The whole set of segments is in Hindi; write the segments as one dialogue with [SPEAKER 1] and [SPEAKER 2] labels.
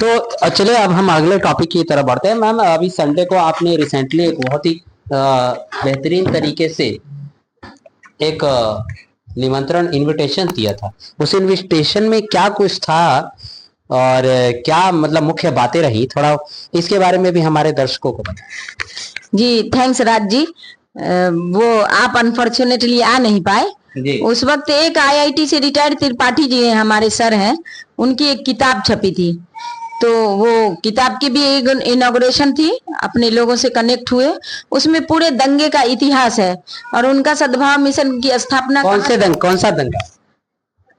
[SPEAKER 1] तो चलिए अब हम अगले टॉपिक की तरफ बढ़ते हैं। मैम, अभी संडे को आपने रिसेंटली एक बहुत ही बेहतरीन तरीके से एक निमंत्रण इनविटेशन दिया था। उस इनविटेशन में क्या कुछ था और क्या मतलब मुख्य बातें रही, थोड़ा इसके बारे में भी हमारे दर्शकों को बताएं।
[SPEAKER 2] जी थैंक्स राज जी। वो आप अनफॉर्चुनेटली आ नहीं पाए। उस वक्त एक आईआईटी से रिटायर्ड त्रिपाठी जी हैं, हमारे सर हैं, उनकी एक किताब छपी थी, तो वो किताब की भी एक इनॉग्रेशन थी, अपने लोगों से कनेक्ट हुए। उसमें पूरे दंगे का इतिहास है और उनका सद्भाव मिशन की स्थापना।
[SPEAKER 1] कौन सा दंगा?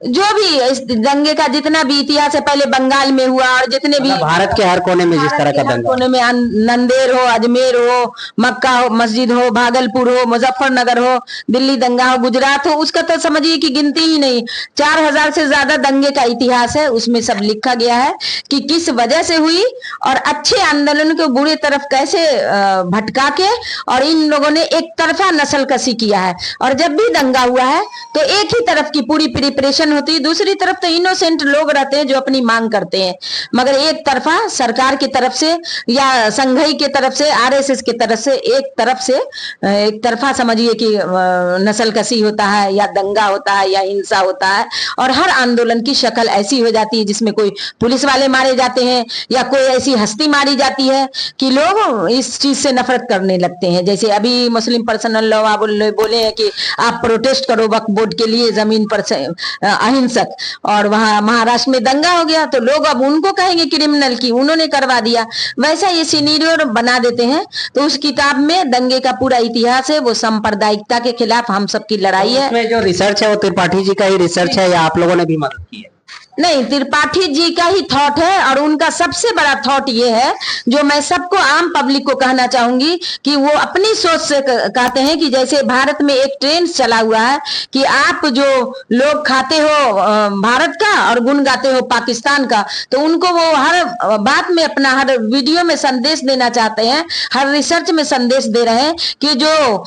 [SPEAKER 2] जो भी इस दंगे का जितना भी इतिहास है, पहले बंगाल में हुआ और जितने भी
[SPEAKER 1] भारत के हर कोने में जिस तरह का दंगा,
[SPEAKER 2] कोने में, नंदेड़ हो, अजमेर हो, मक्का हो, मस्जिद हो, भागलपुर हो, मुजफ्फरनगर हो, दिल्ली दंगा हो, गुजरात हो, उसका तो समझिए कि गिनती ही नहीं। 4000 से ज्यादा दंगे का इतिहास है। उसमें सब लिखा गया है कि किस वजह से हुई और अच्छे आंदोलन को बुरे तरफ कैसे भटका के और इन लोगों ने एक तरफा नस्लकशी किया है। और जब भी दंगा हुआ है तो एक ही तरफ की पूरी प्रिपरेशन होती है, दूसरी तरफ तो इनोसेंट लोग रहते हैं जो अपनी मांग करते हैं, मगर एक तरफा सरकार की तरफ से या संघई की तरफ से, आरएसएस की तरफ से एक तरफा समझिए कि नस्लकशी होता है या दंगा होता है या हिंसा होता है। और हर आंदोलन की शक्ल ऐसी हो जाती है जिसमें कोई पुलिस वाले मारे जाते हैं या कोई ऐसी हस्ती मारी जाती है कि लोग इस चीज से नफरत करने लगते हैं। जैसे अभी मुस्लिम पर्सनल लॉ बोले हैं कि आप प्रोटेस्ट करो वक्फ बोर्ड के लिए जमीन पर अहिंसक, और वहां महाराष्ट्र में दंगा हो गया तो लोग अब उनको कहेंगे क्रिमिनल की उन्होंने करवा दिया। वैसा ये सिनेरियो बना देते हैं। तो उस किताब में दंगे का पूरा इतिहास है, वो सांप्रदायिकता के खिलाफ हम सबकी लड़ाई है।
[SPEAKER 1] उसमें जो रिसर्च है वो त्रिपाठी जी का ही रिसर्च है या आप लोगों ने भी मदद की है?
[SPEAKER 2] नहीं, त्रिपाठी जी का ही थॉट है और उनका सबसे बड़ा थॉट ये है जो मैं सबको, आम पब्लिक को कहना चाहूंगी कि वो अपनी सोच से कहते हैं कि जैसे भारत में एक ट्रेंड चला हुआ है कि आप जो लोग खाते हो भारत का और गुण गाते हो पाकिस्तान का, तो उनको वो हर बात में अपना हर वीडियो में संदेश देना चाहते हैं, हर रिसर्च में संदेश दे रहे हैं कि जो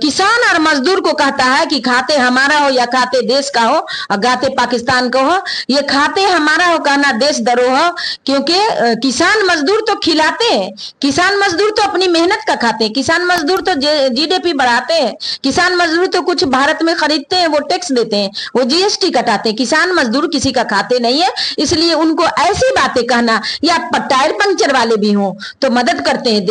[SPEAKER 2] किसान और मजदूर को कहता है कि खाते हमारा हो या खाते देश का हो और गाते पाकिस्तान को हो, ये खाते हमारा हो कहना देश धरोहर। क्योंकि किसान मजदूर तो खिलाते हैं, किसान मजदूर तो अपनी मेहनत का खाते हैं, किसान मजदूर तो जीडीपी बढ़ाते हैं, किसान मजदूर तो कुछ भारत में खरीदते हैं, वो टैक्स देते हैं, वो जीएसटी कटाते हैं। किसान मजदूर किसी का खाते नहीं है। इसलिए उनको ऐसी बातें कहना, या टायर पंक्चर वाले भी हों तो मदद करते हैं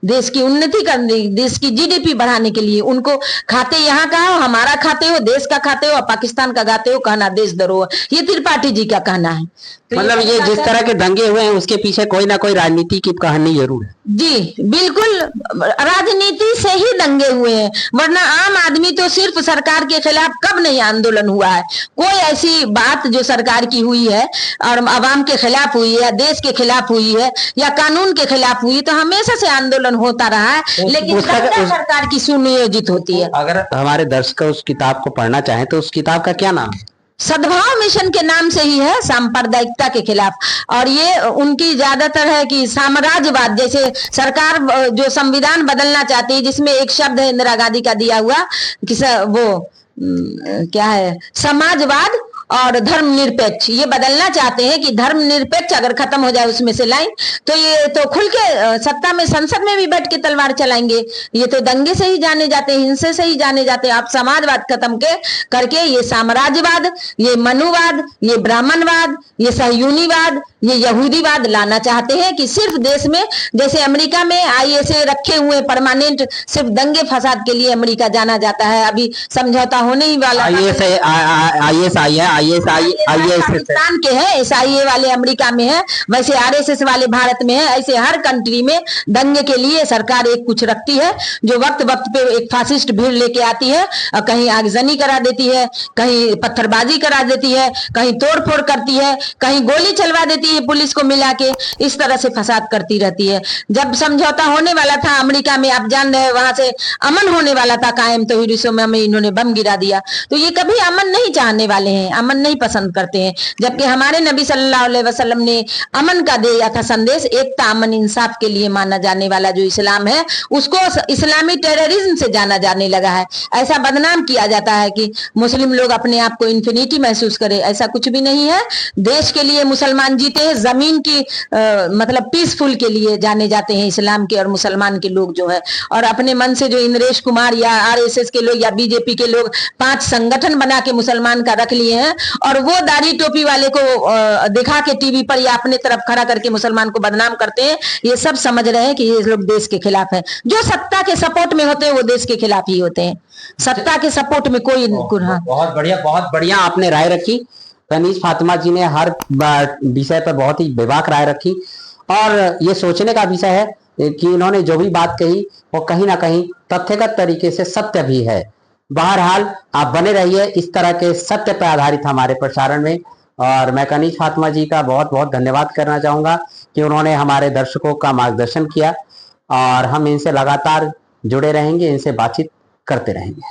[SPEAKER 2] देश की उन्नति करने, देश की जीडीपी बढ़ाने के लिए, उनको खाते यहाँ का हो, हमारा खाते हो, देश का खाते हो, पाकिस्तान का गाते हो कहना देश धरोहर। ये त्रिपाठी जी का कहना है।
[SPEAKER 1] तो मतलब ये जिस तरह के दंगे हुए हैं उसके पीछे कोई ना कोई राजनीति की कहानी जरूर है।
[SPEAKER 2] जी बिल्कुल, राजनीति से ही दंगे हुए हैं, वरना आम आदमी तो सिर्फ सरकार के खिलाफ कब नहीं आंदोलन हुआ है। कोई ऐसी बात जो सरकार की हुई है और अवाम के खिलाफ हुई है या देश के खिलाफ हुई है या कानून के खिलाफ हुई तो हमेशा से आंदोलन होता रहा है, लेकिन सरकार की सुनियोजित होती है।
[SPEAKER 1] अगर हमारे दर्शक उस किताब को पढ़ना चाहें तो उस किताब का क्या नाम है?
[SPEAKER 2] सद्भाव मिशन के नाम से ही है, सांप्रदायिकता के खिलाफ। और ये उनकी ज्यादातर है कि साम्राज्यवाद, जैसे सरकार जो संविधान बदलना चाहती है जिसमें एक शब्द है इंदिरा गांधी का दिया हुआ कि वो क्या है, समाजवाद और धर्मनिरपेक्ष, ये बदलना चाहते हैं कि धर्मनिरपेक्ष अगर खत्म हो जाए उसमें से लाइन, तो ये तो खुल के सत्ता में, संसद में भी बैठ के तलवार चलाएंगे। ये तो दंगे से ही जाने जाते हैं, हिंसे से ही जाने जाते हैं। आप समाजवाद खत्म करके ये साम्राज्यवाद, ये मनुवाद, ये ब्राह्मणवाद, ये सहयूनीवाद, ये यहूदीवाद लाना चाहते हैं कि सिर्फ देश में, जैसे अमेरिका में आईएसए रखे हुए परमानेंट, सिर्फ दंगे फसाद के लिए अमेरिका जाना जाता है। अभी समझौता होने ही वाला, पाकिस्तान के है, एसआईए वाले अमेरिका में है, वैसे आरएसएस वाले भारत में है। ऐसे हर कंट्री में दंगे के लिए सरकार एक कुछ रखती है जो वक्त वक्त पे एक फासिस्ट भीड़ लेके आती है और कहीं आगजनी करा देती है, कहीं पत्थरबाजी करा देती है, कहीं तोड़फोड़ करती है, कहीं गोली चलवा देती है पुलिस को मिला के, इस तरह से फसाद करती रहती है। जब समझौता होने वाला था अमेरिका में, आप जान रहे हैं, वहां से अमन होने वाला था कायम, तो हिरोशिमा में इन्होंने बम गिरा दिया। तो ये कभी अमन नहीं चाहने वाले हैं। अमन नहीं पसंद करते हैं, जबकि हमारे नबी सल्लल्लाहु अलैहि वसल्लम ने अमन का दिया था संदेश। एकता, अमन, इंसाफ के लिए माना जाने वाला जो इस्लाम है उसको इस्लामी टेररिज्म से जाना जाने लगा है। ऐसा बदनाम किया जाता है कि मुस्लिम लोग अपने आप को इन्फिनिटी महसूस करे, ऐसा कुछ भी नहीं है। देश के लिए मुसलमान जीते हैं, जमीन की मतलब पीसफुल के लिए जाने जाते हैं इस्लाम के और मुसलमान के लोग जो है। और अपने मन से जो इंद्रेश कुमार या आरएसएस के लोग या बीजेपी के लोग 5 संगठन बना के मुसलमान का रख लिए हैं और वो दाढ़ी टोपी वाले को दिखा के टीवी पर या अपने तरफ खड़ा करके मुसलमान को बदनाम करते हैं। ये सब समझ रहे हैं कि ये लोग देश के खिलाफ है। जो सत्ता के सपोर्ट में होते हैं वो देश के खिलाफ ही होते हैं। सत्ता के सपोर्ट में कोई
[SPEAKER 1] बहुत बढ़िया आपने राय रखी। कनीज फातिमा जी ने हर विषय पर बहुत ही बेबाक राय रखी और ये सोचने का विषय है कि इन्होंने जो भी बात कही वो कहीं ना कहीं तथ्यगत तरीके से सत्य भी है। बहरहाल आप बने रहिए इस तरह के सत्य पर आधारित हमारे प्रसारण में। और मैं कनीज फातिमा जी का बहुत बहुत धन्यवाद करना चाहूँगा कि उन्होंने हमारे दर्शकों का मार्गदर्शन किया और हम इनसे लगातार जुड़े रहेंगे, इनसे बातचीत करते रहेंगे।